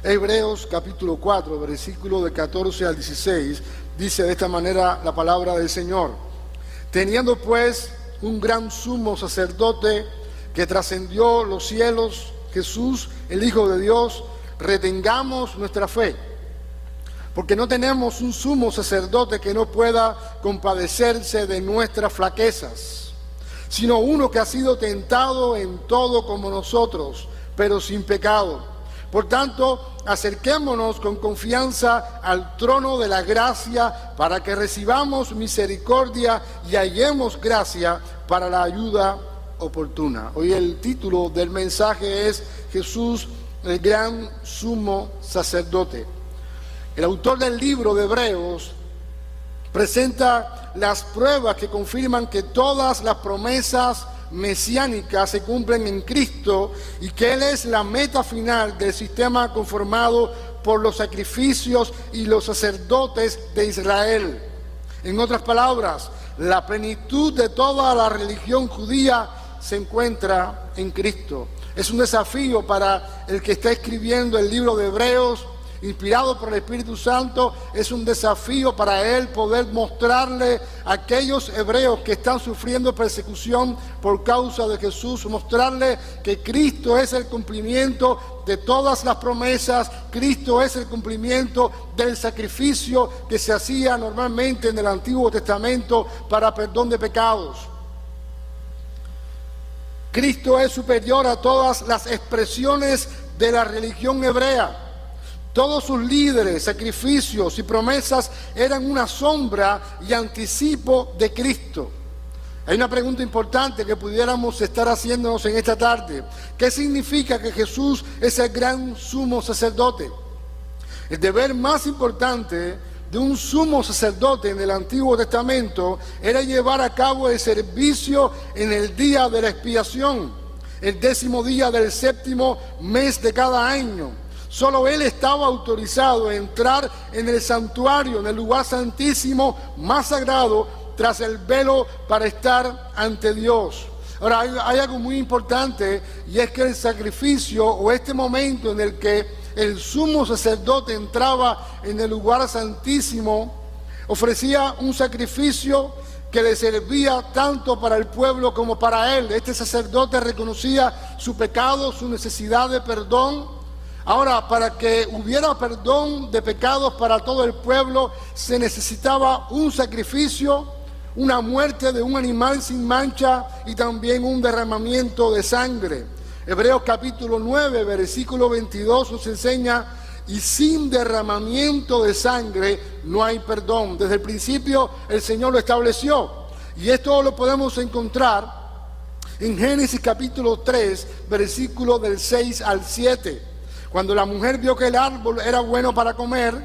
Hebreos capítulo 4, versículo de 14 al 16, dice de esta manera la palabra del Señor: teniendo pues un gran sumo sacerdote que trascendió los cielos, Jesús, el Hijo de Dios, retengamos nuestra fe, porque no tenemos un sumo sacerdote que no pueda compadecerse de nuestras flaquezas, sino uno que ha sido tentado en todo como nosotros, pero sin pecado. Por tanto, acerquémonos con confianza al trono de la gracia para que recibamos misericordia y hallemos gracia para la ayuda oportuna. Hoy el título del mensaje es Jesús, el gran sumo sacerdote. El autor del libro de Hebreos presenta las pruebas que confirman que todas las promesas mesiánicas se cumplen en Cristo y que Él es la meta final del sistema conformado por los sacrificios y los sacerdotes de Israel. En otras palabras, la plenitud de toda la religión judía se encuentra en Cristo. Es un desafío para el que está escribiendo el libro de Hebreos, inspirado por el Espíritu Santo. Es un desafío para él poder mostrarle a aquellos hebreos que están sufriendo persecución por causa de Jesús, mostrarle que Cristo es el cumplimiento de todas las promesas. Cristo es el cumplimiento del sacrificio que se hacía normalmente en el Antiguo Testamento para perdón de pecados. Cristo es superior a todas las expresiones de la religión hebrea. Todos sus líderes, sacrificios y promesas eran una sombra y anticipo de Cristo. Hay una pregunta importante que pudiéramos estar haciéndonos en esta tarde. ¿Qué significa que Jesús es el gran sumo sacerdote? El deber más importante de un sumo sacerdote en el Antiguo Testamento era llevar a cabo el servicio en el día de la expiación, el 10º día del 7º mes de cada año. Solo él estaba autorizado a entrar en el santuario, en el lugar santísimo más sagrado, tras el velo para estar ante Dios. Ahora, hay algo muy importante, y es que el sacrificio, o este momento en el que el sumo sacerdote entraba en el lugar santísimo, ofrecía un sacrificio que le servía tanto para el pueblo como para él. Este sacerdote reconocía su pecado, su necesidad de perdón. Ahora, para que hubiera perdón de pecados para todo el pueblo, se necesitaba un sacrificio, una muerte de un animal sin mancha y también un derramamiento de sangre. Hebreos capítulo 9, versículo 22 nos enseña: y sin derramamiento de sangre no hay perdón. Desde el principio el Señor lo estableció. Y esto lo podemos encontrar en Génesis capítulo 3, versículo del 6 al 7. Cuando la mujer vio que el árbol era bueno para comer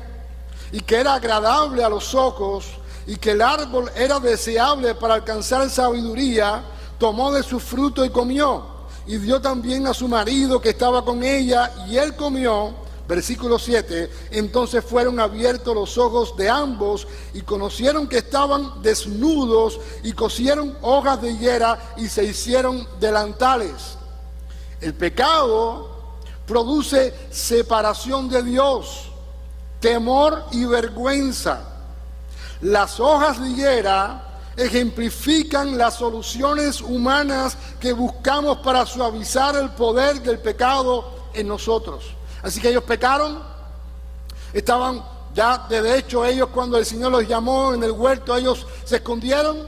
y que era agradable a los ojos y que el árbol era deseable para alcanzar sabiduría, tomó de su fruto y comió, y dio también a su marido que estaba con ella, y él comió. Versículo 7, entonces fueron abiertos los ojos de ambos y conocieron que estaban desnudos, y cosieron hojas de higuera y se hicieron delantales. El pecado produce separación de Dios, temor y vergüenza. Las hojas de higuera ejemplifican las soluciones humanas que buscamos para suavizar el poder del pecado en nosotros. Así que ellos pecaron, estaban ya, de hecho, ellos cuando el Señor los llamó en el huerto, ellos se escondieron,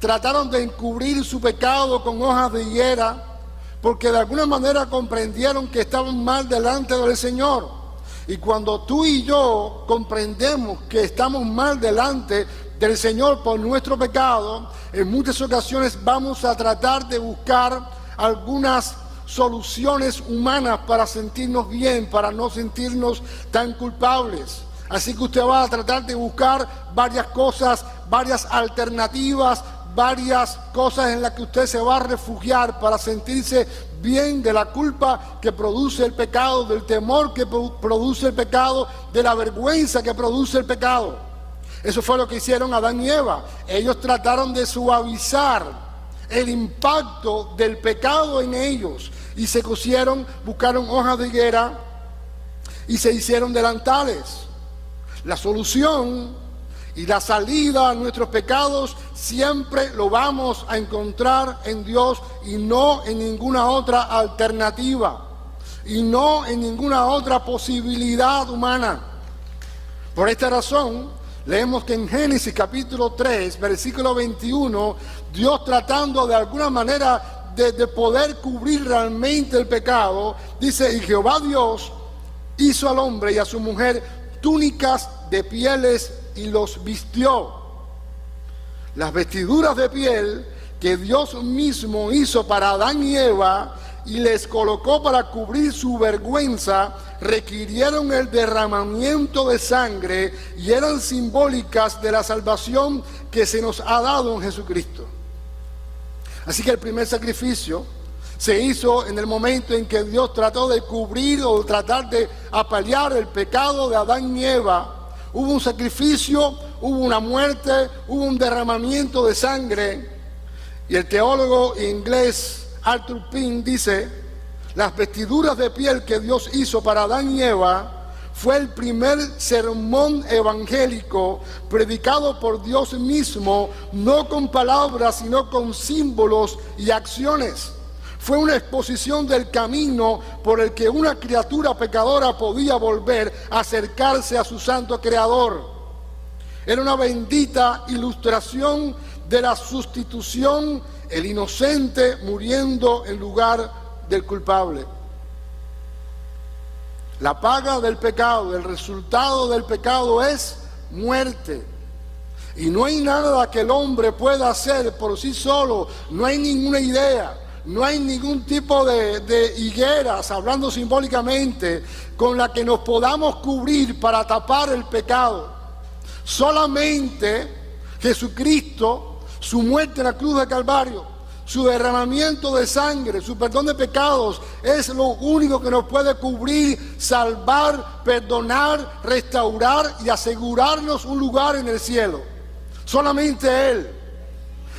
trataron de encubrir su pecado con hojas de higuera, porque de alguna manera comprendieron que estaban mal delante del Señor. Y cuando tú y yo comprendemos que estamos mal delante del Señor por nuestro pecado, en muchas ocasiones vamos a tratar de buscar algunas soluciones humanas para sentirnos bien, para no sentirnos tan culpables. Así que usted va a tratar de buscar varias cosas, varias alternativas, varias cosas en las que usted se va a refugiar para sentirse bien de la culpa que produce el pecado, del temor que produce el pecado, de la vergüenza que produce el pecado. Eso fue lo que hicieron Adán y Eva. Ellos trataron de suavizar el impacto del pecado en ellos y se cosieron, buscaron hojas de higuera y se hicieron delantales. La solución y la salida a nuestros pecados siempre lo vamos a encontrar en Dios y no en ninguna otra alternativa y no en ninguna otra posibilidad humana. Por esta razón, leemos que en Génesis capítulo 3, versículo 21, Dios, tratando de alguna manera de poder cubrir realmente el pecado, dice: y Jehová Dios hizo al hombre y a su mujer túnicas de pieles y los vistió. Las vestiduras de piel que Dios mismo hizo para Adán y Eva y les colocó para cubrir su vergüenza, requirieron el derramamiento de sangre y eran simbólicas de la salvación que se nos ha dado en Jesucristo. Así que el primer sacrificio se hizo en el momento en que Dios trató de cubrir o tratar de apalear el pecado de Adán y Eva. Hubo un sacrificio, hubo una muerte, hubo un derramamiento de sangre. Y el teólogo inglés Arthur Pym dice: las vestiduras de piel que Dios hizo para Adán y Eva fue el primer sermón evangélico predicado por Dios mismo, no con palabras, sino con símbolos y acciones. Fue una exposición del camino por el que una criatura pecadora podía volver a acercarse a su santo Creador. Era una bendita ilustración de la sustitución, el inocente muriendo en lugar del culpable. La paga del pecado, el resultado del pecado es muerte. Y no hay nada que el hombre pueda hacer por sí solo, no hay ninguna idea, no hay ningún tipo de higueras, hablando simbólicamente, con la que nos podamos cubrir para tapar el pecado. Solamente Jesucristo, su muerte en la cruz de Calvario, su derramamiento de sangre, su perdón de pecados, es lo único que nos puede cubrir, salvar, perdonar, restaurar y asegurarnos un lugar en el cielo. Solamente Él.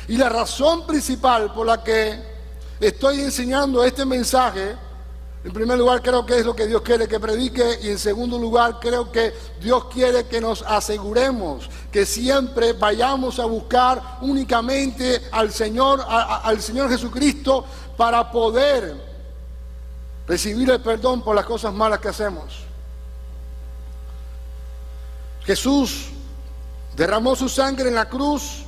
Y la razón principal por la que estoy enseñando este mensaje, en primer lugar creo que es lo que Dios quiere que predique, y en segundo lugar creo que Dios quiere que nos aseguremos que siempre vayamos a buscar únicamente al Señor Jesucristo para poder recibir el perdón por las cosas malas que hacemos. Jesús derramó su sangre en la cruz.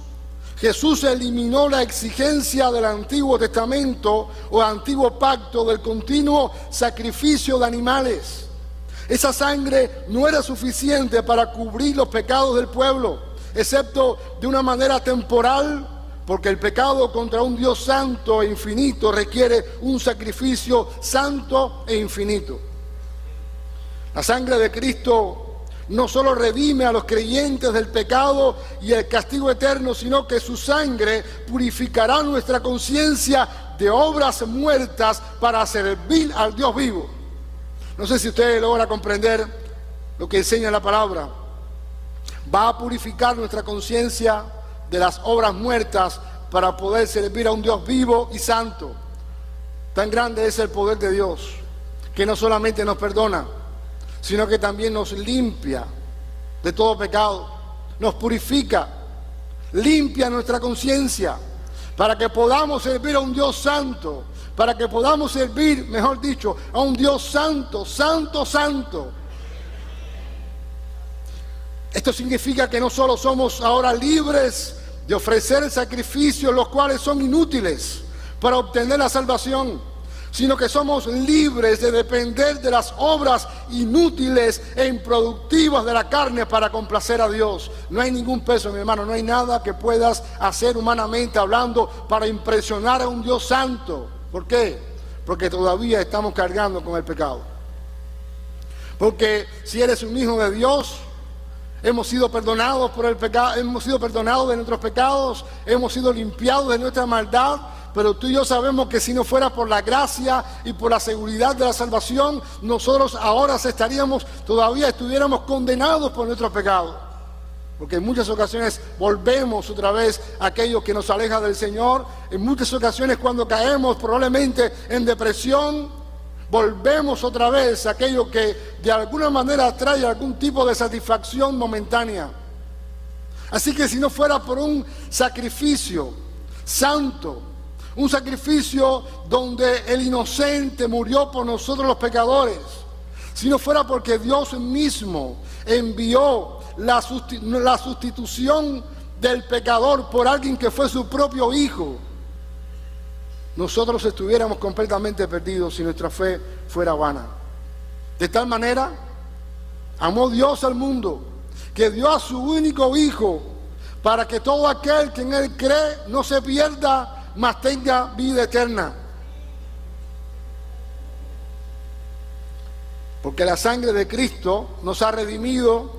Jesús eliminó la exigencia del Antiguo Testamento o Antiguo Pacto del continuo sacrificio de animales. Esa sangre no era suficiente para cubrir los pecados del pueblo, excepto de una manera temporal, porque el pecado contra un Dios santo e infinito requiere un sacrificio santo e infinito. La sangre de Cristo no solo redime a los creyentes del pecado y el castigo eterno, sino que su sangre purificará nuestra conciencia de obras muertas para servir al Dios vivo. No sé si ustedes logran comprender lo que enseña la palabra. Va a purificar nuestra conciencia de las obras muertas para poder servir a un Dios vivo y santo. Tan grande es el poder de Dios, que no solamente nos perdona, sino que también nos limpia de todo pecado, nos purifica, limpia nuestra conciencia, para que podamos servir a un Dios santo, para que podamos servir, mejor dicho, a un Dios santo, santo, santo. Esto significa que no solo somos ahora libres de ofrecer sacrificios, los cuales son inútiles para obtener la salvación, sino que somos libres de depender de las obras inútiles e improductivas de la carne para complacer a Dios. No hay ningún peso, mi hermano, no hay nada que puedas hacer humanamente hablando para impresionar a un Dios santo. ¿Por qué? Porque todavía estamos cargando con el pecado. Porque si eres un hijo de Dios, hemos sido perdonados por el pecado, hemos sido perdonados de nuestros pecados, hemos sido limpiados de nuestra maldad. Pero tú y yo sabemos que si no fuera por la gracia y por la seguridad de la salvación, nosotros ahora todavía estuviéramos condenados por nuestros pecados. Porque en muchas ocasiones volvemos otra vez a aquello que nos aleja del Señor. En muchas ocasiones cuando caemos probablemente en depresión, volvemos otra vez a aquello que de alguna manera trae algún tipo de satisfacción momentánea. Así que si no fuera por un sacrificio santo, un sacrificio donde el inocente murió por nosotros los pecadores, si no fuera porque Dios mismo envió la sustitución del pecador por alguien que fue su propio hijo, nosotros estuviéramos completamente perdidos si nuestra fe fuera vana. De tal manera amó Dios al mundo que dio a su único hijo para que todo aquel que en él cree no se pierda, mas tenga vida eterna. Porque la sangre de Cristo nos ha redimido.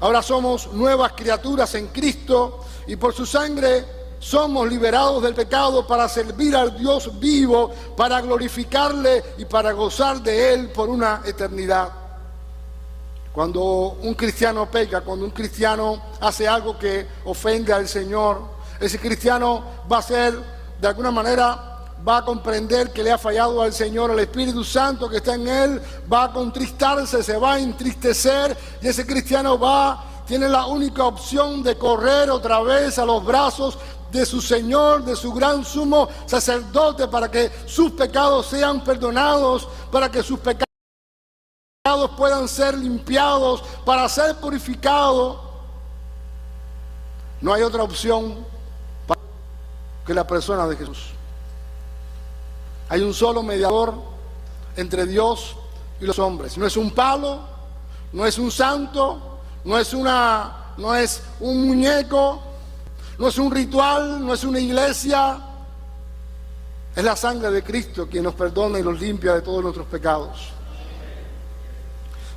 Ahora somos nuevas criaturas en Cristo y por su sangre somos liberados del pecado para servir al Dios vivo, para glorificarle y para gozar de Él por una eternidad. Cuando un cristiano peca, cuando un cristiano hace algo que ofende al Señor, ese cristiano va a ser, de alguna manera, va a comprender que le ha fallado al Señor. El Espíritu Santo que está en él va a contristarse, se va a entristecer, y ese cristiano tiene la única opción de correr otra vez a los brazos de su Señor, de su gran sumo sacerdote, para que sus pecados sean perdonados, para que sus pecados puedan ser limpiados, para ser purificados. No hay otra opción que la persona de Jesús. Hay un solo mediador entre Dios y los hombres. No es un palo, no es un santo, no es un muñeco, no es un ritual, no es una iglesia. Es la sangre de Cristo quien nos perdona y nos limpia de todos nuestros pecados.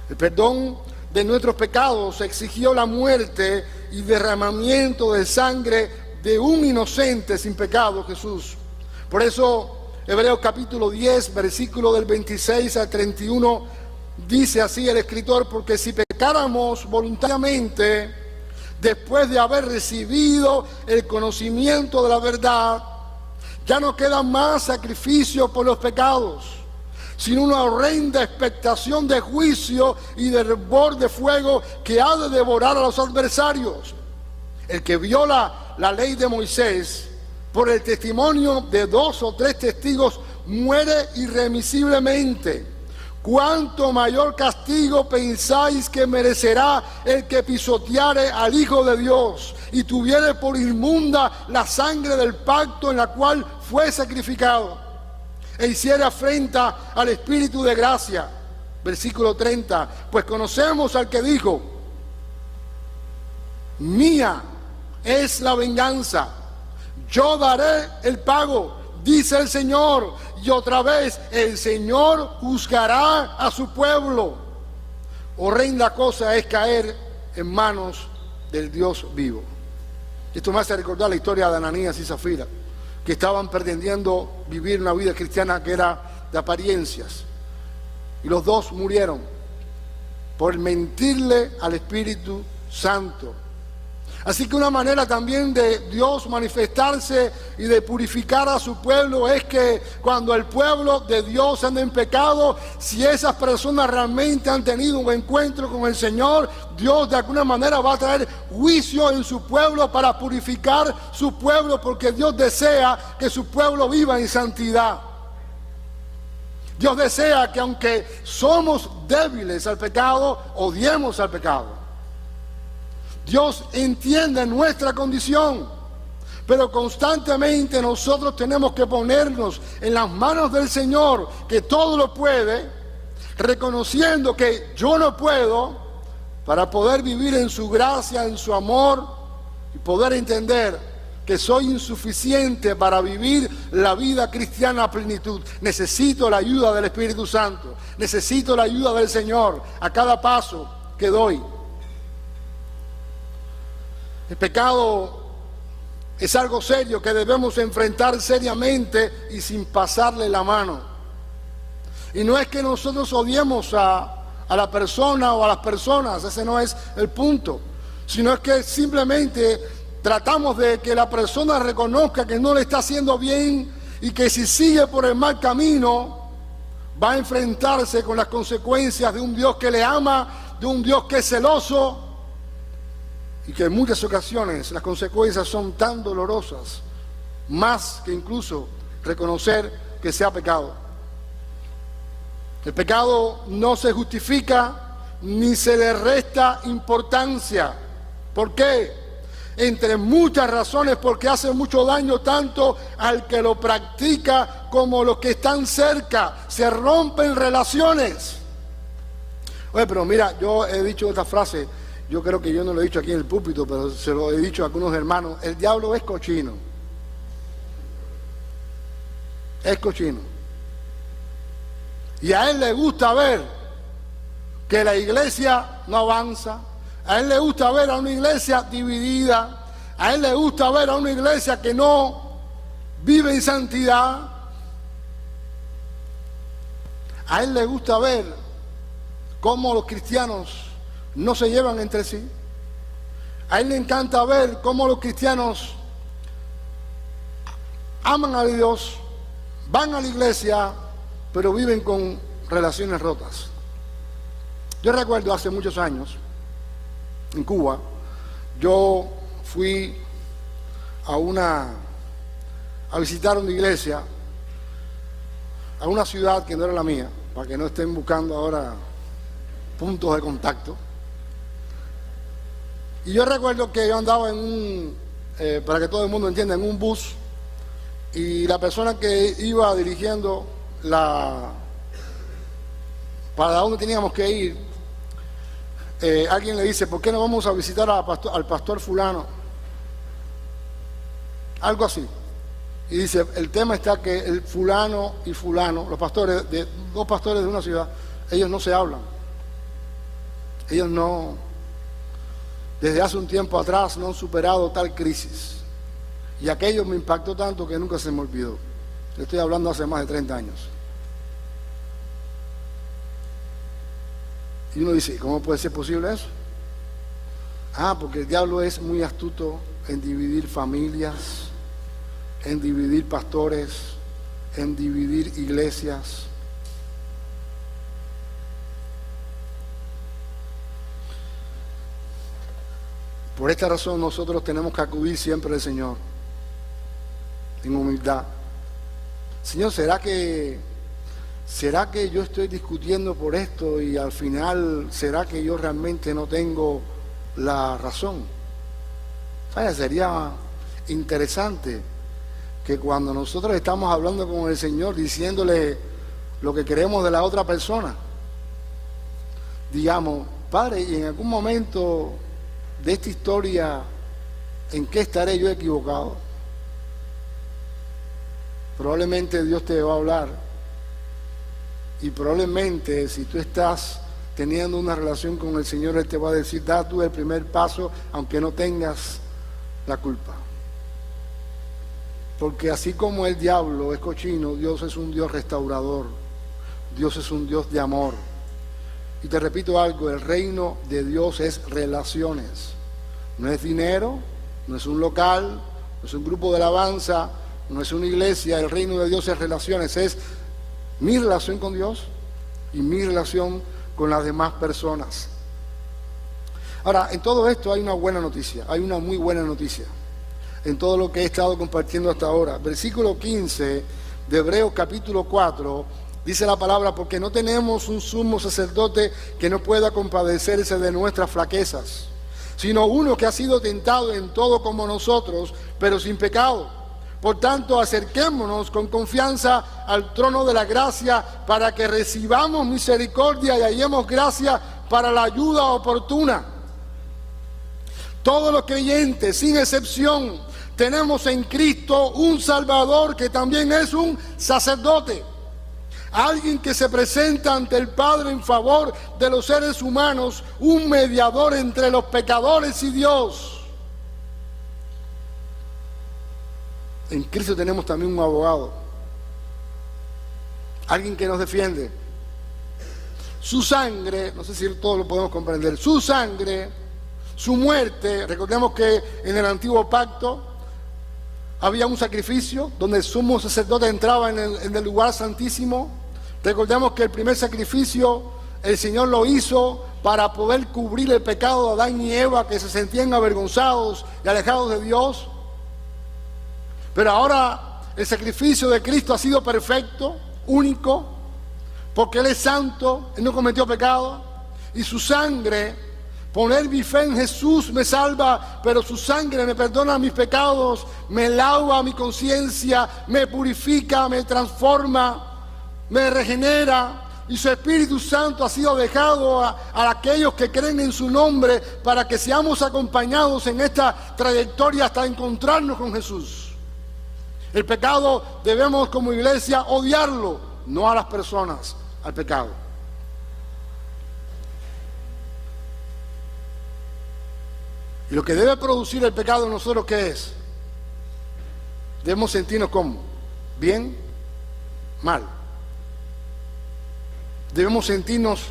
El perdón de nuestros pecados exigió la muerte y derramamiento de sangre de un inocente sin pecado, Jesús. Por eso Hebreos capítulo 10, versículo del 26 al 31, dice así el escritor: porque si pecáramos voluntariamente, después de haber recibido el conocimiento de la verdad, ya no queda más sacrificio por los pecados, sino una horrenda expectación de juicio y de hervor de fuego que ha de devorar a los adversarios. El que viola la ley de Moisés por el testimonio de 2 o 3 testigos muere irremisiblemente. ¿Cuánto mayor castigo pensáis que merecerá el que pisoteare al Hijo de Dios y tuviere por inmunda la sangre del pacto en la cual fue sacrificado, e hiciere afrenta al Espíritu de gracia? Versículo 30, pues conocemos al que dijo: mía es la venganza, yo daré el pago, dice el Señor. Y otra vez, el Señor juzgará a su pueblo. Horrenda cosa es caer en manos del Dios vivo. Esto me hace recordar la historia de Ananías y Zafira, que estaban pretendiendo vivir una vida cristiana que era de apariencias. Y los dos murieron por mentirle al Espíritu Santo. Así que una manera también de Dios manifestarse y de purificar a su pueblo es que cuando el pueblo de Dios anda en pecado, si esas personas realmente han tenido un encuentro con el Señor, Dios de alguna manera va a traer juicio en su pueblo para purificar su pueblo, porque Dios desea que su pueblo viva en santidad. Dios desea que aunque somos débiles al pecado, odiemos al pecado. Dios entiende nuestra condición, pero constantemente nosotros tenemos que ponernos en las manos del Señor, que todo lo puede, reconociendo que yo no puedo, para poder vivir en su gracia, en su amor, y poder entender que soy insuficiente para vivir la vida cristiana a plenitud. Necesito la ayuda del Espíritu Santo, necesito la ayuda del Señor a cada paso que doy. El pecado es algo serio que debemos enfrentar seriamente y sin pasarle la mano. Y no es que nosotros odiemos a la persona o a las personas, ese no es el punto, sino es que simplemente tratamos de que la persona reconozca que no le está haciendo bien y que si sigue por el mal camino va a enfrentarse con las consecuencias de un Dios que le ama, de un Dios que es celoso, y que en muchas ocasiones las consecuencias son tan dolorosas, más que incluso reconocer que se ha pecado. El pecado no se justifica ni se le resta importancia. ¿Por qué? Entre muchas razones, porque hace mucho daño tanto al que lo practica como a los que están cerca. Se rompen relaciones. Oye, pero mira, yo he dicho esta frase, yo creo que yo no lo he dicho aquí en el púlpito, pero se lo he dicho a algunos hermanos: el diablo es cochino. Es cochino. Y a él le gusta ver que la iglesia no avanza. A él le gusta ver a una iglesia dividida. A él le gusta ver a una iglesia que no vive en santidad. A él le gusta ver cómo los cristianos no se llevan entre sí. A él le encanta ver cómo los cristianos aman a Dios, van a la iglesia, pero viven con relaciones rotas. Yo recuerdo hace muchos años, en Cuba, yo fui a visitar una iglesia, a una ciudad que no era la mía, para que no estén buscando ahora puntos de contacto. Y yo recuerdo que yo andaba en para que todo el mundo entienda, en un bus, y la persona que iba dirigiendo para dónde teníamos que ir, alguien le dice: ¿por qué no vamos a visitar al pastor fulano? Algo así. Y dice: el tema está que el fulano y fulano, los pastores, dos pastores de una ciudad, ellos no se hablan. Ellos no, desde hace un tiempo atrás, no han superado tal crisis. Y aquello me impactó tanto que nunca se me olvidó. Le estoy hablando hace más de 30 años. Y uno dice: ¿cómo puede ser posible eso? Porque el diablo es muy astuto en dividir familias, en dividir pastores, en dividir iglesias. Por esta razón nosotros tenemos que acudir siempre al Señor en humildad. Señor, ¿será que yo estoy discutiendo por esto y al final será que yo realmente no tengo la razón? Sería interesante que cuando nosotros estamos hablando con el Señor, diciéndole lo que queremos de la otra persona, digamos: Padre, y en algún momento de esta historia, ¿en qué estaré yo equivocado? Probablemente Dios te va a hablar, y probablemente si tú estás teniendo una relación con el Señor, Él te va a decir: da tú el primer paso, aunque no tengas la culpa. Porque así como el diablo es cochino, Dios es un Dios restaurador. Dios es un Dios de amor. Y te repito algo: el reino de Dios es relaciones. No es dinero, no es un local, no es un grupo de alabanza, no es una iglesia. El reino de Dios es relaciones. Es mi relación con Dios y mi relación con las demás personas. Ahora, en todo esto hay una buena noticia, hay una muy buena noticia en todo lo que he estado compartiendo hasta ahora. Versículo 15 de Hebreos capítulo 4, dice la palabra: porque no tenemos un sumo sacerdote que no pueda compadecerse de nuestras flaquezas, sino uno que ha sido tentado en todo como nosotros, pero sin pecado. Por tanto, acerquémonos con confianza al trono de la gracia para que recibamos misericordia y hallemos gracia para la ayuda oportuna. Todos los creyentes, sin excepción, tenemos en Cristo un Salvador que también es un sacerdote. Alguien que se presenta ante el Padre en favor de los seres humanos, un mediador entre los pecadores y Dios. En Cristo tenemos también un abogado, alguien que nos defiende. Su sangre, no sé si todos lo podemos comprender, su sangre, su muerte. Recordemos que en el antiguo pacto había un sacrificio donde el sumo sacerdote entraba en el lugar santísimo Recordemos que el primer sacrificio el Señor lo hizo para poder cubrir el pecado de Adán y Eva, que se sentían avergonzados y alejados de Dios. Pero ahora el sacrificio de Cristo ha sido perfecto, único, porque Él es santo, Él no cometió pecado, y su sangre, poner mi fe en Jesús me salva, pero su sangre me perdona mis pecados, me lava mi conciencia, me purifica, me transforma, me regenera, y su Espíritu Santo ha sido dejado a aquellos que creen en su nombre para que seamos acompañados en esta trayectoria hasta encontrarnos con Jesús. El pecado debemos como iglesia odiarlo, no a las personas, al pecado. Y lo que debe producir el pecado en nosotros, ¿qué es? Debemos sentirnos como bien, mal. Debemos sentirnos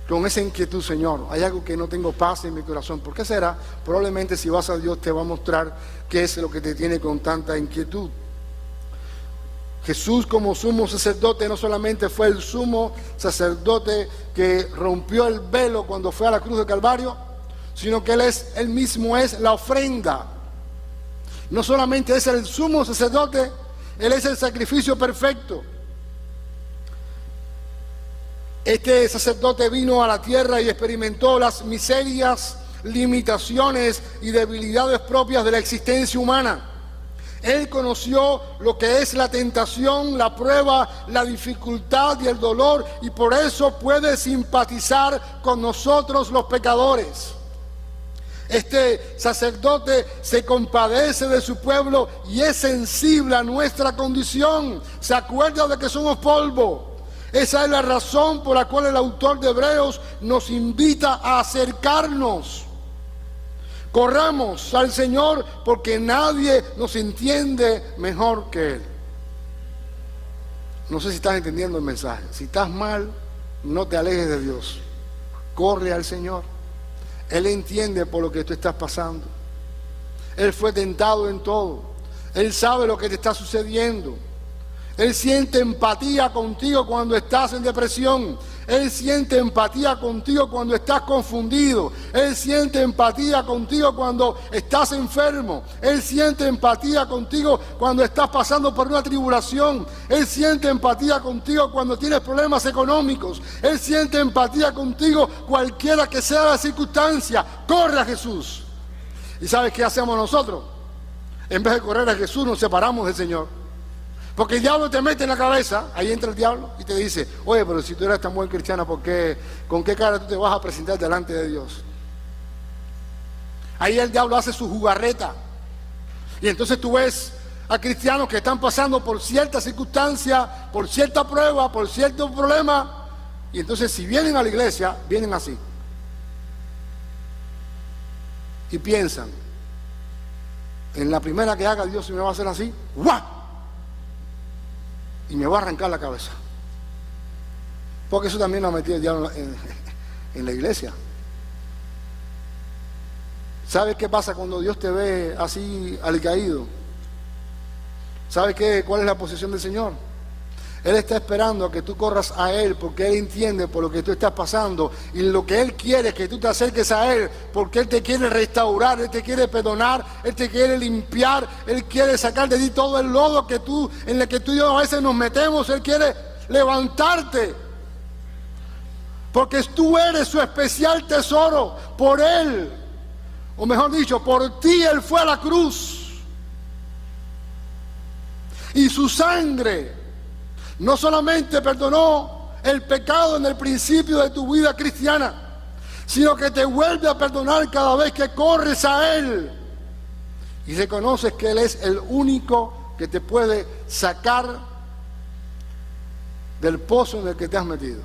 con esa inquietud, Señor. Hay algo que no tengo paz en mi corazón. ¿Por qué será? Probablemente si vas a Dios te va a mostrar qué es lo que te tiene con tanta inquietud. Jesús, como sumo sacerdote, no solamente fue el sumo sacerdote que rompió el velo cuando fue a la cruz del Calvario, sino que Él mismo es la ofrenda. No solamente es el sumo sacerdote, Él es el sacrificio perfecto. Este sacerdote vino a la tierra y experimentó las miserias, limitaciones y debilidades propias de la existencia humana. Él conoció lo que es la tentación, la prueba, la dificultad y el dolor, y por eso puede simpatizar con nosotros los pecadores. Este sacerdote se compadece de su pueblo y es sensible a nuestra condición. Se acuerda de que somos polvo. Esa es la razón por la cual el autor de Hebreos nos invita a acercarnos. Corramos al Señor porque nadie nos entiende mejor que Él. No sé si estás entendiendo el mensaje. Si estás mal, no te alejes de Dios. Corre al Señor. Él entiende por lo que tú estás pasando. Él fue tentado en todo. Él sabe lo que te está sucediendo. Él siente empatía contigo cuando estás en depresión. Él siente empatía contigo cuando estás confundido. Él siente empatía contigo cuando estás enfermo. Él siente empatía contigo cuando estás pasando por una tribulación. Él siente empatía contigo cuando tienes problemas económicos. Él siente empatía contigo cualquiera que sea la circunstancia. Corre a Jesús. ¿Y sabes qué hacemos nosotros? En vez de correr a Jesús, nos separamos del Señor. Porque el diablo te mete en la cabeza, ahí entra el diablo y te dice: oye, pero si tú eres tan buen cristiano, ¿con qué cara tú te vas a presentar delante de Dios? Ahí el diablo hace su jugarreta. Y entonces tú ves a cristianos que están pasando por cierta circunstancia, por cierta prueba, por cierto problema. Y entonces si vienen a la iglesia, vienen así. Y piensan: en la primera que haga Dios, si me va a hacer así, ¡guau! Y me va a arrancar la cabeza. Porque eso también lo ha metido el diablo en la iglesia. ¿Sabes qué pasa cuando Dios te ve así alicaído? ¿Sabes cuál es la posición del Señor? Él está esperando a que tú corras a Él, porque Él entiende por lo que tú estás pasando, y lo que Él quiere es que tú te acerques a Él, porque Él te quiere restaurar, Él te quiere perdonar, Él te quiere limpiar, Él quiere sacar de ti todo el lodo en el que tú y yo a veces nos metemos. Él quiere levantarte, porque tú eres su especial tesoro. Por Él, o mejor dicho, por ti Él fue a la cruz, y su sangre no solamente perdonó el pecado en el principio de tu vida cristiana, sino que te vuelve a perdonar cada vez que corres a Él y reconoces que Él es el único que te puede sacar del pozo en el que te has metido.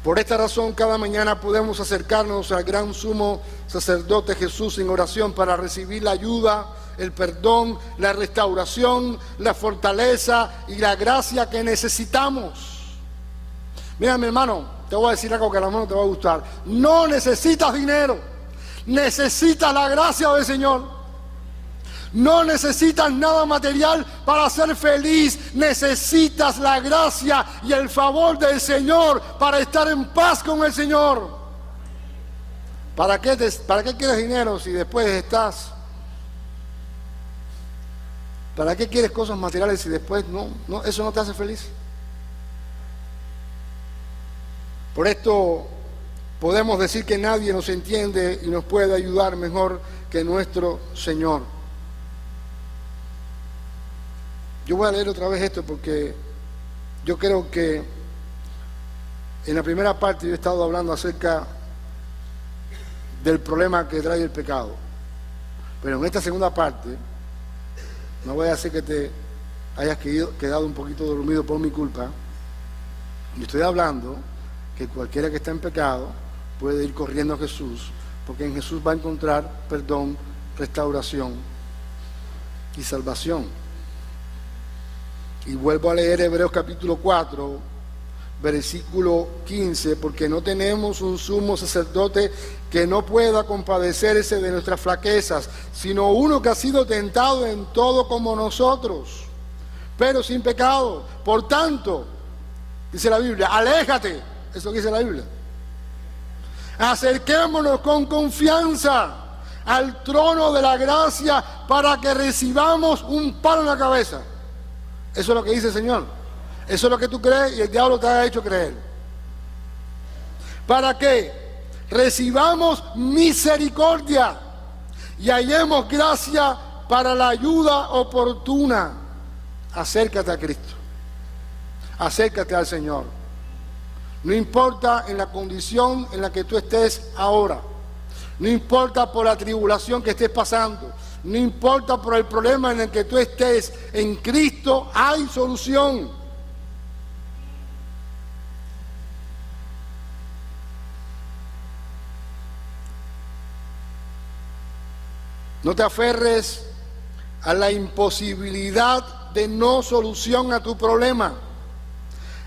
Por esta razón, cada mañana podemos acercarnos al gran sumo sacerdote Jesús en oración para recibir la ayuda, el perdón, la restauración, la fortaleza y la gracia que necesitamos. Mira, mi hermano, te voy a decir algo que a lo mejor te va a gustar. No necesitas dinero, necesitas la gracia del Señor. No necesitas nada material para ser feliz. Necesitas la gracia y el favor del Señor para estar en paz con el Señor. ¿Para qué quieres dinero si después estás? ¿Para qué quieres cosas materiales si después no, eso no te hace feliz? Por esto podemos decir que nadie nos entiende y nos puede ayudar mejor que nuestro Señor. Yo voy a leer otra vez esto porque yo creo que en la primera parte yo he estado hablando acerca del problema que trae el pecado. Pero en esta segunda parte, no voy a hacer que te hayas quedado un poquito dormido por mi culpa. Yo estoy hablando que cualquiera que está en pecado puede ir corriendo a Jesús, porque en Jesús va a encontrar perdón, restauración y salvación. Y vuelvo a leer Hebreos capítulo 4, versículo 15, porque no tenemos un sumo sacerdote que no pueda compadecerse de nuestras flaquezas, sino uno que ha sido tentado en todo como nosotros, pero sin pecado. Por tanto, dice la Biblia, aléjate, eso dice la Biblia. Acerquémonos con confianza al trono de la gracia para que recibamos un palo en la cabeza. Eso es lo que dice el Señor. Eso es lo que tú crees y el diablo te ha hecho creer. Para que recibamos misericordia y hallemos gracia para la ayuda oportuna. Acércate a Cristo. Acércate al Señor. No importa en la condición en la que tú estés ahora. No importa por la tribulación que estés pasando. No importa por el problema en el que tú estés. En Cristo hay solución. No te aferres a la imposibilidad de no solución a tu problema.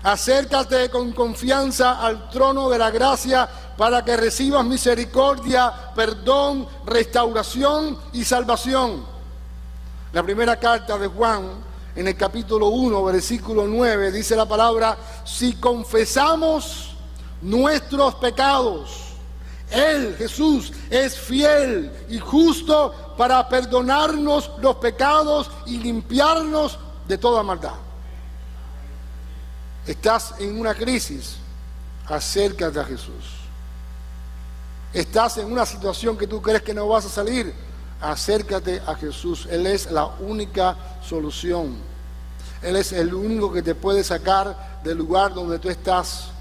Acércate con confianza al trono de la gracia para que recibas misericordia, perdón, restauración y salvación. La primera carta de Juan, en el capítulo 1, versículo 9, dice la palabra: si confesamos nuestros pecados, Él, Jesús, es fiel y justo para perdonarnos los pecados y limpiarnos de toda maldad. Estás en una crisis, acércate a Jesús. Estás en una situación que tú crees que no vas a salir, acércate a Jesús. Él es la única solución. Él es el único que te puede sacar del lugar donde tú estás.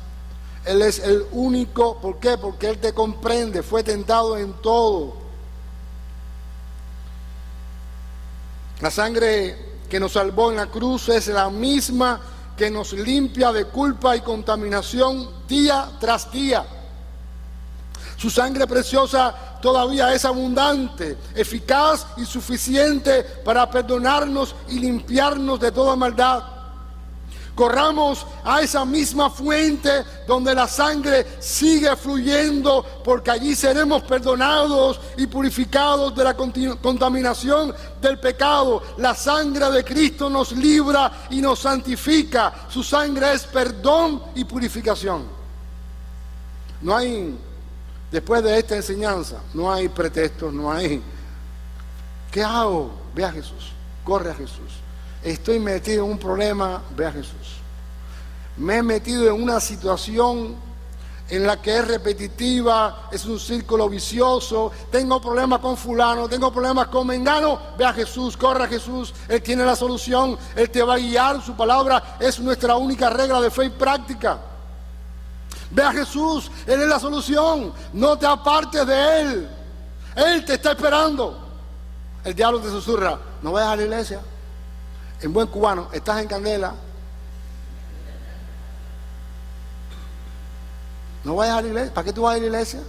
Él es el único. ¿Por qué? Porque Él te comprende, fue tentado en todo. La sangre que nos salvó en la cruz es la misma que nos limpia de culpa y contaminación día tras día. Su sangre preciosa todavía es abundante, eficaz y suficiente para perdonarnos y limpiarnos de toda maldad. Corramos a esa misma fuente donde la sangre sigue fluyendo, porque allí seremos perdonados y purificados de la contaminación del pecado. La sangre de Cristo nos libra y nos santifica. Su sangre es perdón y purificación. No hay, después de esta enseñanza, no hay pretextos, no hay ¿qué hago? Ve a Jesús, corre a Jesús. Estoy metido en un problema, ve a Jesús. Me he metido en una situación en la que es repetitiva, es un círculo vicioso, tengo problemas con fulano, tengo problemas con mengano, ve a Jesús, corre a Jesús, Él tiene la solución, Él te va a guiar, su palabra es nuestra única regla de fe y práctica. Ve a Jesús, Él es la solución, no te apartes de Él, Él te está esperando. El diablo te susurra, no vayas a la iglesia. En buen cubano, estás en candela. No vayas a la iglesia. ¿Para qué tú vas a la iglesia?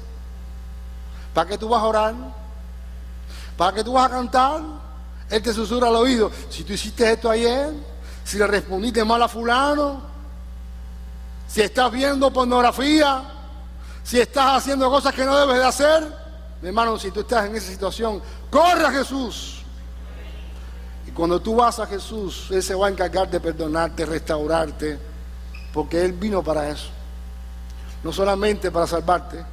¿Para qué tú vas a orar? ¿Para qué tú vas a cantar? Él te susurra al oído. Si tú hiciste esto ayer, si le respondiste mal a fulano, si estás viendo pornografía, si estás haciendo cosas que no debes de hacer, mi hermano, si tú estás en esa situación, corre a Jesús. Cuando tú vas a Jesús, Él se va a encargar de perdonarte, restaurarte, porque Él vino para eso. No solamente para salvarte,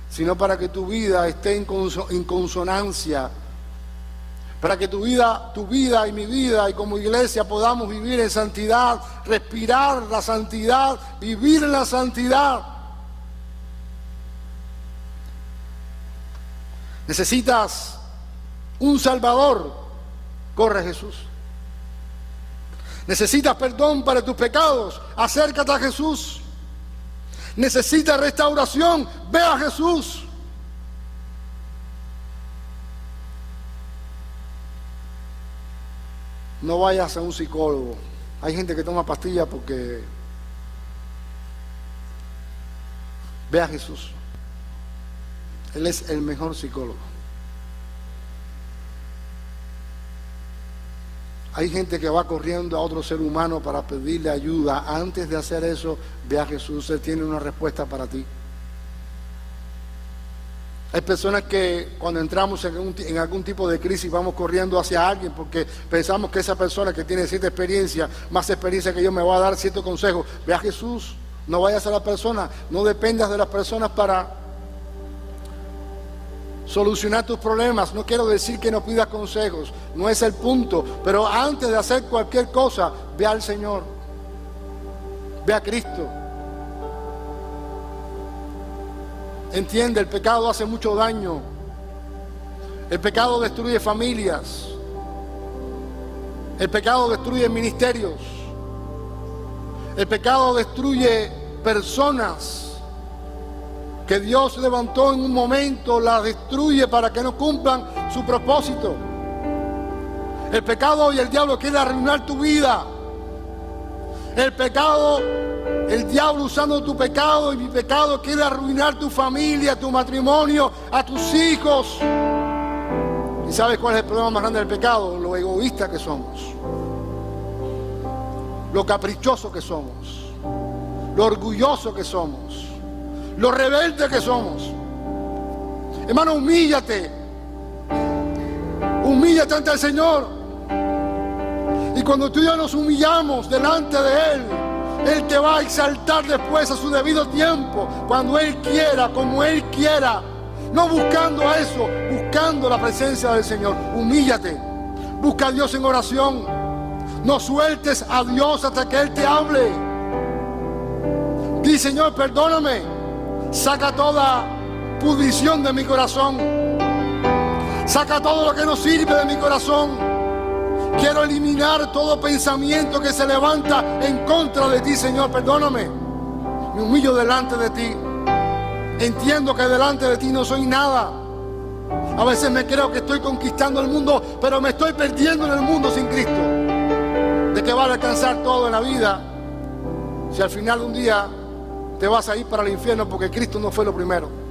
sino para que tu vida esté en consonancia, para que tu vida y mi vida y como iglesia podamos vivir en santidad, respirar la santidad, vivir en la santidad. Necesitas un Salvador, corre a Jesús. Necesitas perdón para tus pecados, acércate a Jesús. Necesitas restauración, ve a Jesús. No vayas a un psicólogo. Hay gente que toma pastillas porque... Ve a Jesús. Él es el mejor psicólogo. Hay gente que va corriendo a otro ser humano para pedirle ayuda. Antes de hacer eso, ve a Jesús. Él tiene una respuesta para ti. Hay personas que cuando entramos en algún tipo de crisis vamos corriendo hacia alguien porque pensamos que esa persona que tiene cierta experiencia, más experiencia que yo, me va a dar cierto consejo. Ve a Jesús. No vayas a la persona. No dependas de las personas para solucionar tus problemas. No quiero decir que no pidas consejos, no es el punto, pero antes de hacer cualquier cosa, ve al Señor, ve a Cristo. Entiende, el pecado hace mucho daño, el pecado destruye familias, el pecado destruye ministerios, el pecado destruye personas que Dios levantó en un momento, la destruye para que no cumplan su propósito. El pecado y el diablo quieren arruinar tu vida. El pecado, el diablo usando tu pecado y mi pecado quiere arruinar tu familia, tu matrimonio, a tus hijos. ¿Y sabes cuál es el problema más grande del pecado? Lo egoísta que somos, lo caprichoso que somos, lo orgulloso que somos, lo rebelde que somos. Hermano, humíllate ante el Señor. Y cuando tú y yo nos humillamos delante de Él, Él te va a exaltar después a su debido tiempo, cuando Él quiera, como Él quiera. No buscando a eso, buscando la presencia del Señor. Humíllate, busca a Dios en oración. No sueltes a Dios hasta que Él te hable. Di: Señor, perdóname. Saca toda pudrición de mi corazón. Saca todo lo que no sirve de mi corazón. Quiero eliminar todo pensamiento que se levanta en contra de ti, Señor. Perdóname. Me humillo delante de ti. Entiendo que delante de ti no soy nada. A veces me creo que estoy conquistando el mundo, pero me estoy perdiendo en el mundo sin Cristo. ¿De qué vale alcanzar todo en la vida si al final de un día te vas a ir para el infierno porque Cristo no fue lo primero?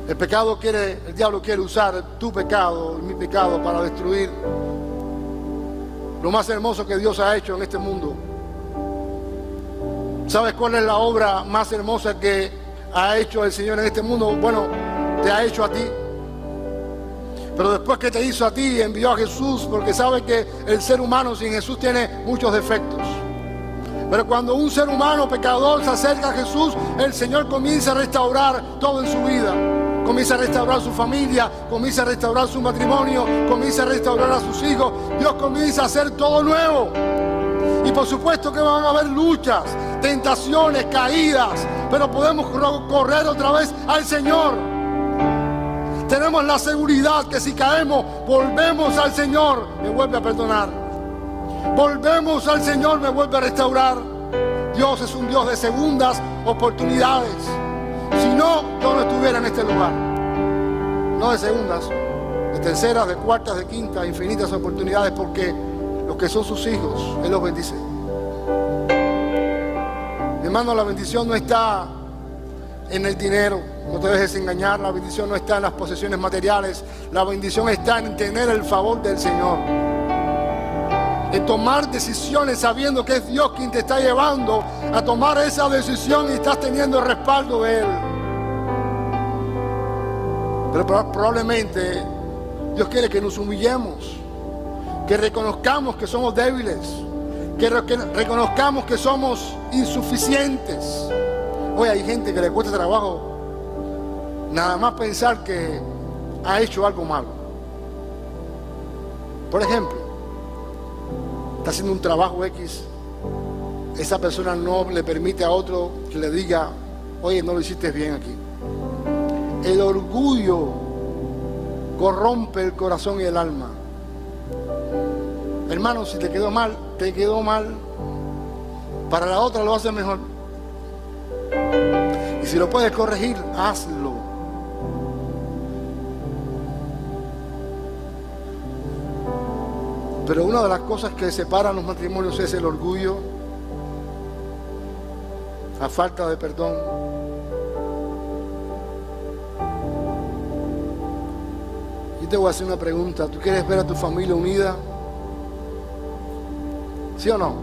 El diablo quiere usar tu pecado y mi pecado para destruir lo más hermoso que Dios ha hecho en este mundo. ¿Sabes cuál es la obra más hermosa que ha hecho el Señor en este mundo? Bueno, te ha hecho a ti. Pero después que te hizo a ti, envió a Jesús, porque sabe que el ser humano sin Jesús tiene muchos defectos. Pero cuando un ser humano pecador se acerca a Jesús, el Señor comienza a restaurar todo en su vida. Comienza a restaurar su familia, comienza a restaurar su matrimonio, comienza a restaurar a sus hijos. Dios comienza a hacer todo nuevo. Y por supuesto que van a haber luchas, tentaciones, caídas, pero podemos correr otra vez al Señor. Tenemos la seguridad que si caemos, volvemos al Señor, me vuelve a perdonar. Volvemos al Señor, me vuelve a restaurar. Dios es un Dios de segundas oportunidades. Si no, yo no estuviera en este lugar. No de segundas, de terceras, de cuartas, de quintas, infinitas oportunidades, porque los que son sus hijos, Él los bendice. Mi hermano, la bendición no está en el dinero, no te dejes engañar. La bendición no está en las posesiones materiales. La bendición está en tener el favor del Señor, en tomar decisiones sabiendo que es Dios quien te está llevando a tomar esa decisión y estás teniendo el respaldo de Él. Pero probablemente Dios quiere que nos humillemos, que reconozcamos que somos débiles, que reconozcamos que somos insuficientes. Hoy hay gente que le cuesta trabajo nada más pensar que ha hecho algo malo. Por ejemplo, está haciendo un trabajo X, esa persona no le permite a otro que le diga, oye, no lo hiciste bien aquí. El orgullo corrompe el corazón y el alma. Hermano, si te quedó mal, te quedó mal. Para la otra lo haces mejor. Y si lo puedes corregir, hazlo. Pero una de las cosas que separan los matrimonios es el orgullo, la falta de perdón. Y te voy a hacer una pregunta. ¿Tú quieres ver a tu familia unida? ¿Sí o no?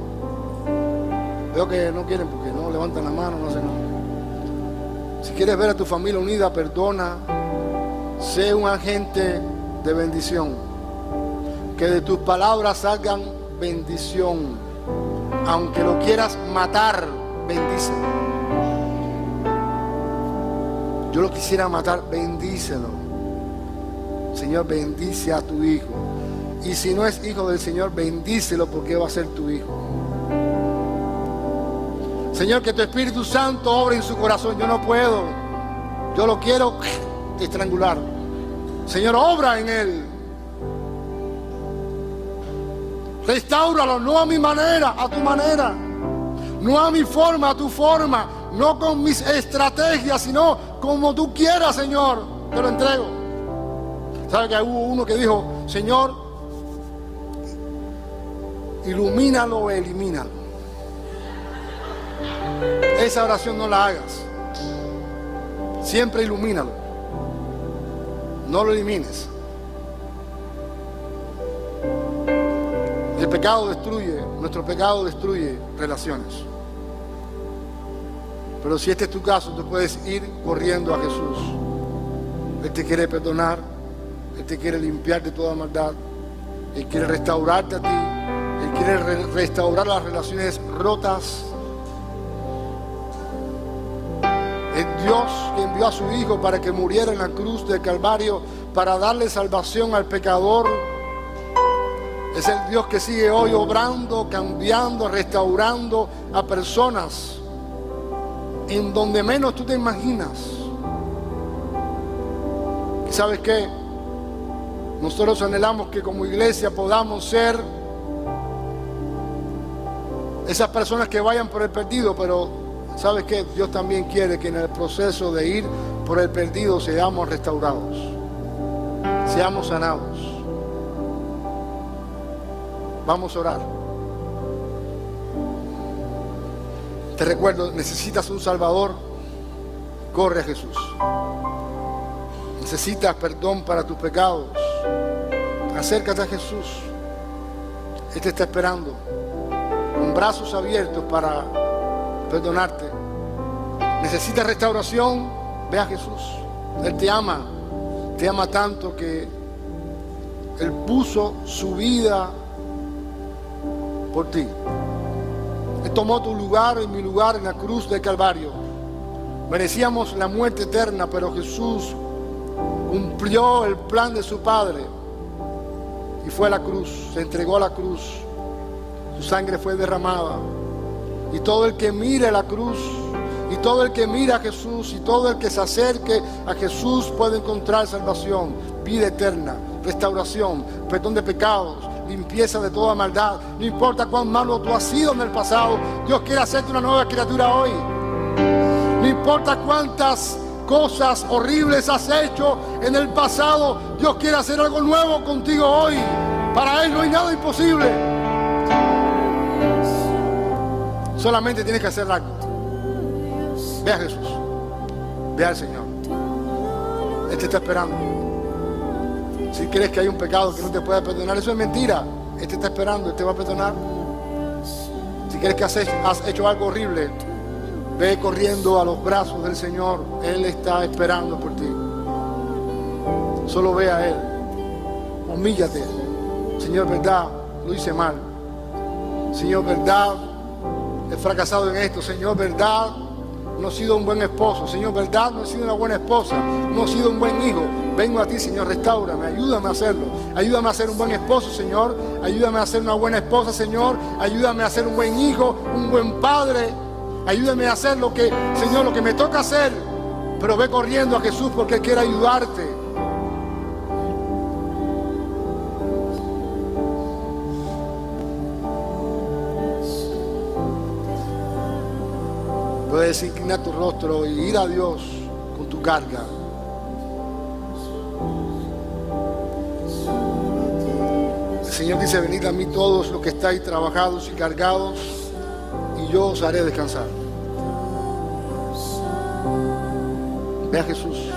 Veo que no quieren porque no levantan la mano, no hacen nada. Si quieres ver a tu familia unida, perdona. Sé un agente de bendición. Que de tus palabras salgan bendición. Aunque lo quieras matar, bendícelo. Yo lo quisiera matar, bendícelo. Señor, bendice a tu hijo. Y si no es hijo del Señor, bendícelo porque va a ser tu hijo. Señor, que tu Espíritu Santo obre en su corazón. Yo no puedo. Yo lo quiero estrangular. Señor, obra en él. Restáuralo, no a mi manera, a tu manera. No a mi forma, a tu forma. No con mis estrategias, sino como tú quieras, Señor. Te lo entrego. ¿Sabe que hubo uno que dijo, Señor, ilumínalo o elimínalo? Esa oración no la hagas. Siempre ilumínalo. No lo elimines. El pecado destruye, nuestro pecado destruye relaciones. Pero si este es tu caso, tú puedes ir corriendo a Jesús. Él te quiere perdonar, Él te quiere limpiar de toda maldad, Él quiere restaurarte a ti, Él quiere restaurar las relaciones rotas. Es Dios que envió a su Hijo para que muriera en la cruz del Calvario, para darle salvación al pecador. Es el Dios que sigue hoy obrando, cambiando, restaurando a personas en donde menos tú te imaginas. ¿Y sabes qué? Nosotros anhelamos que como iglesia podamos ser esas personas que vayan por el perdido, pero ¿sabes qué? Dios también quiere que en el proceso de ir por el perdido seamos restaurados, seamos sanados. Vamos a orar. Te recuerdo, necesitas un Salvador, corre a Jesús. Necesitas perdón para tus pecados, acércate a Jesús. Él te está esperando con brazos abiertos para perdonarte. Necesitas restauración, ve a Jesús. Él te ama tanto que Él puso su vida por ti. Él tomó tu lugar y mi lugar en la cruz del Calvario. Merecíamos la muerte eterna, pero Jesús cumplió el plan de su Padre y fue a la cruz, se entregó a la cruz. Su sangre fue derramada. Y todo el que mire la cruz, y todo el que mira a Jesús, y todo el que se acerque a Jesús puede encontrar salvación, vida eterna, restauración, perdón de pecados, limpieza de toda maldad. No importa cuán malo tú has sido en el pasado, Dios quiere hacerte una nueva criatura hoy. No importa cuántas cosas horribles has hecho en el pasado, Dios quiere hacer algo nuevo contigo hoy. Para Él no hay nada imposible. Solamente tienes que hacer algo. Ve a Jesús, ve al Señor. Él te está esperando. Si crees que hay un pecado que no te pueda perdonar, eso es mentira. Él te está esperando, Él te va a perdonar. Si crees que has hecho algo horrible, ve corriendo a los brazos del Señor. Él está esperando por ti. Solo ve a Él. Humíllate. Señor, verdad, lo hice mal. Señor, verdad, he fracasado en esto. Señor, verdad, no he sido un buen esposo. Señor, verdad, no he sido una buena esposa. No he sido un buen hijo. Vengo a ti, Señor, restáurame, ayúdame a hacerlo. Ayúdame a ser un buen esposo, Señor. Ayúdame a ser una buena esposa, Señor. Ayúdame a ser un buen hijo, un buen padre. Ayúdame a hacer lo que, Señor, lo que me toca hacer. Pero ve corriendo a Jesús porque Él quiere ayudarte. Puedes inclinar tu rostro y ir a Dios con tu carga. El Señor dice: venid a mí todos los que estáis trabajados y cargados, y yo os haré descansar. Ve a Jesús.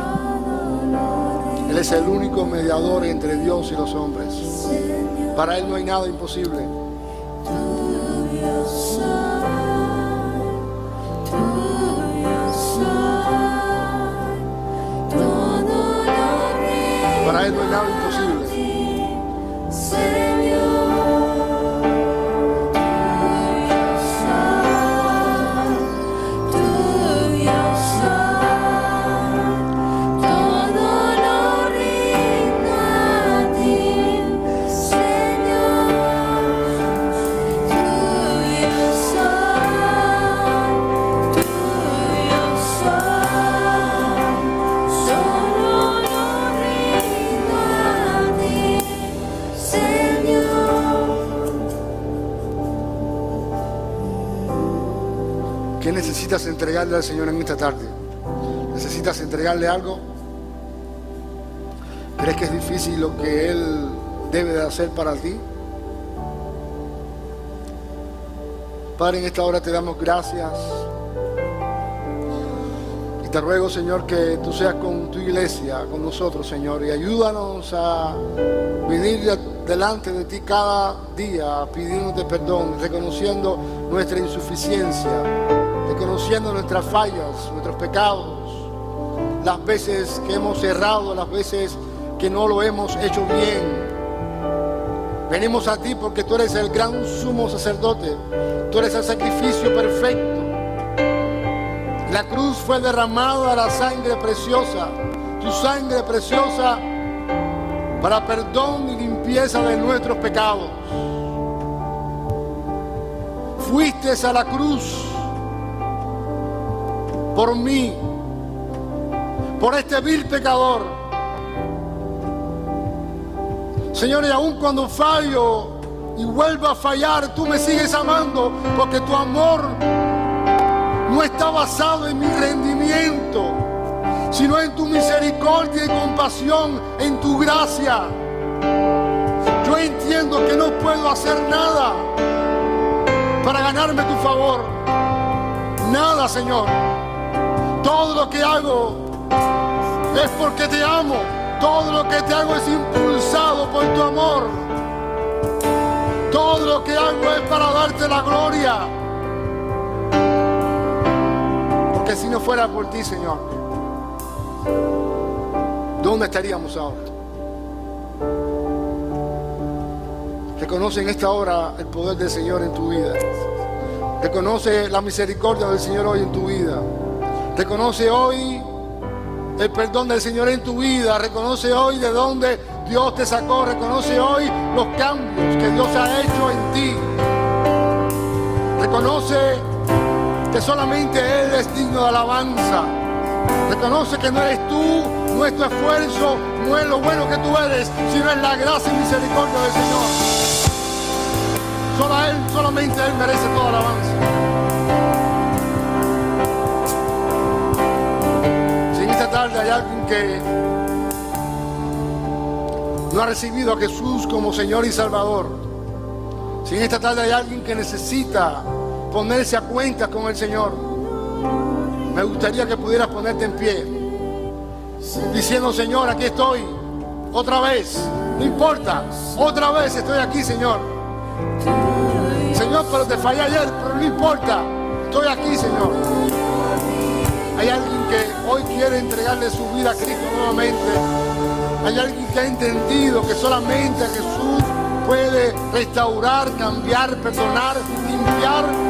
Él es el único mediador entre Dios y los hombres. Para Él no hay nada imposible. Para Él no hay nada imposible. ¿Qué necesitas entregarle al Señor en esta tarde? ¿Necesitas entregarle algo? ¿Crees que es difícil lo que Él debe de hacer para ti? Padre, en esta hora te damos gracias. Y te ruego, Señor, que tú seas con tu iglesia, con nosotros, Señor. Y ayúdanos a venir delante de ti cada día pidiéndote perdón, reconociendo nuestra insuficiencia, reconociendo nuestras fallas, nuestros pecados, las veces que hemos errado, las veces que no lo hemos hecho bien. Venimos a ti porque tú eres el gran sumo sacerdote, tú eres el sacrificio perfecto. La cruz fue derramada la sangre preciosa, tu sangre preciosa para perdón y limpieza de nuestros pecados. Fuiste a la cruz por mí, por este vil pecador. Señor, y aun cuando fallo y vuelvo a fallar, tú me sigues amando, porque tu amor no está basado en mi rendimiento, sino en tu misericordia y compasión, en tu gracia. Yo entiendo que no puedo hacer nada para ganarme tu favor. Nada, Señor. Todo lo que hago es porque te amo. Todo lo que te hago es impulsado por tu amor. Todo lo que hago es para darte la gloria. Porque si no fuera por ti, Señor, ¿dónde estaríamos ahora? Reconoce en esta hora el poder del Señor en tu vida. Reconoce la misericordia del Señor hoy en tu vida. Reconoce hoy el perdón del Señor en tu vida. Reconoce hoy de dónde Dios te sacó. Reconoce hoy los cambios que Dios ha hecho en ti. Reconoce que solamente Él es digno de alabanza. Reconoce que no eres tú, no es tu esfuerzo, no es lo bueno que tú eres, sino es la gracia y misericordia del Señor. Solamente Él merece toda alabanza. Si en esta tarde hay alguien que no ha recibido a Jesús como Señor y Salvador, si en esta tarde hay alguien que necesita ponerse a cuentas con el Señor, me gustaría que pudieras ponerte en pie, diciendo: Señor, aquí estoy, otra vez, no importa, otra vez estoy aquí, Señor. Señor, pero te fallé ayer, pero no importa, estoy aquí, Señor. Hay alguien que hoy quiere entregarle su vida a Cristo nuevamente. Hay alguien que ha entendido que solamente Jesús puede restaurar, cambiar, perdonar, limpiar